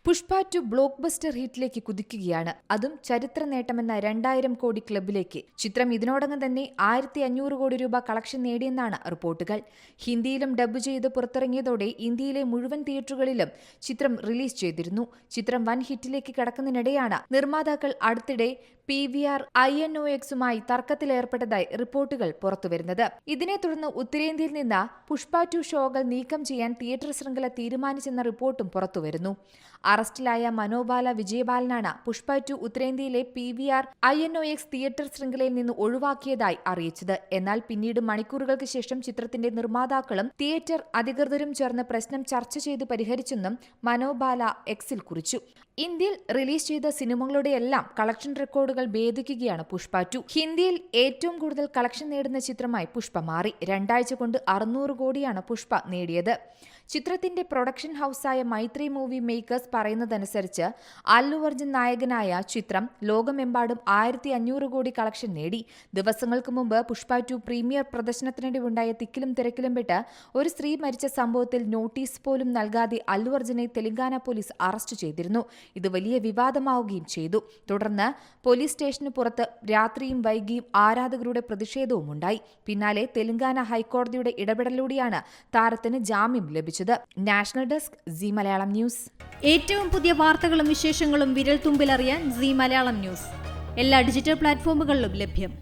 Pushpa 2 blockbuster ഹിറ്റിലേക്ക് കുതിക്കുകയാണ്. അതും ചരിത്ര നേട്ടമെന്ന 2000 കോടി ക്ലബിലേക്ക്. ചിത്രം ഇതിനോടകം തന്നെ 1500 കോടി രൂപ കളക്ഷൻ നേടിയെന്നാണ് റിപ്പോർട്ടുകൾ. ഹിന്ദിയിലും ഡബ്ബ് ചെയ്ത് പുറത്തിറങ്ങിയതോടെ ഇന്ത്യയിലെ മുഴുവൻ തിയേറ്ററുകളിലും ചിത്രം റിലീസ് ചെയ്തിരുന്നു. ചിത്രം വൻ ഹിറ്റിലേക്ക് കടക്കുന്നതിനിടെയാണ് നിർമ്മാതാക്കൾ അടുത്തിടെ PVR INOXുമായി തർക്കത്തിലേർപ്പെട്ടതായി റിപ്പോർട്ടുകൾ പുറത്തുവരുന്നത്. ഇതിനെ തുടർന്ന് ഉത്തരേന്ത്യയിൽ നിന്ന് പുഷ്പ 2 ഷോകൾ നീക്കം ചെയ്യാൻ തിയേറ്റർ ശൃംഖല തീരുമാനിച്ചെന്ന റിപ്പോർട്ടും പുറത്തുവരുന്നു. അറസ്റ്റിലായ മനോബാല വിജയബാലനാണ് പുഷ്പ 2 ഉത്തരേന്ത്യയിലെ PVR INOX തിയേറ്റർ ശൃംഖലയിൽ നിന്ന് ഒഴിവാക്കിയതായി അറിയിച്ചത്. എന്നാൽ പിന്നീട് മണിക്കൂറുകൾക്ക് ശേഷം ചിത്രത്തിന്റെ നിർമ്മാതാക്കളും തിയേറ്റർ അധികൃതരും ചേർന്ന് പ്രശ്നം ചർച്ച ചെയ്ത് പരിഹരിച്ചെന്നും മനോബാല എക്സിൽ കുറിച്ചു. ഇന്ത്യയിൽ റിലീസ് ചെയ്ത സിനിമകളുടെയെല്ലാം കളക്ഷൻ റെക്കോർഡുകൾ ഭേദിക്കുകയാണ് പുഷ്പ 2. ഹിന്ദിയിൽ ഏറ്റവും കൂടുതൽ കളക്ഷൻ നേടുന്ന ചിത്രമായി പുഷ്പ മാറി. 2 ആഴ്ച കൊണ്ട് 600 കോടിയാണ് പുഷ്പ നേടിയത്. ചിത്രത്തിന്റെ പ്രൊഡക്ഷൻ ഹൌസായ മൈത്രി മൂവി മേക്കേഴ്സ് പറയുന്നതനുസരിച്ച് അല്ലു അർജുൻ നായകനായ ചിത്രം ലോകമെമ്പാടും 1500 കോടി കളക്ഷൻ നേടി. ദിവസങ്ങൾക്ക് മുമ്പ് പുഷ്പ 2 പ്രീമിയർ പ്രദർശനത്തിനിടെ ഉണ്ടായ തിക്കിലും തിരക്കിലും പെട്ട് ഒരു സ്ത്രീ മരിച്ച സംഭവത്തിൽ നോട്ടീസ് പോലും നൽകാതെ അല്ലു അർജുനെ തെലങ്കാന പോലീസ് അറസ്റ്റ് ചെയ്തിരുന്നു. ഇത് വലിയ വിവാദമാവുകയും ചെയ്തു. തുടർന്ന് പോലീസ് സ്റ്റേഷന് പുറത്ത് രാത്രിയും വൈകിയും ആരാധകരുടെ പ്രതിഷേധവും ഉണ്ടായി. പിന്നാലെ തെലങ്കാന ഹൈക്കോടതിയുടെ ഇടപെടലിലൂടെയാണ് താരത്തിന് ജാമ്യം ലഭിച്ചത്. National desk C Malayalam news. ഏറ്റവും പുതിയ വാർത്തകളും വിശേഷങ്ങളും വിരൽ തുമ്പിലറിയാൻ സി മലയാളം ന്യൂസ് എല്ലാ ഡിജിറ്റൽ പ്ലാറ്റ്ഫോമുകളിലും ലഭ്യം.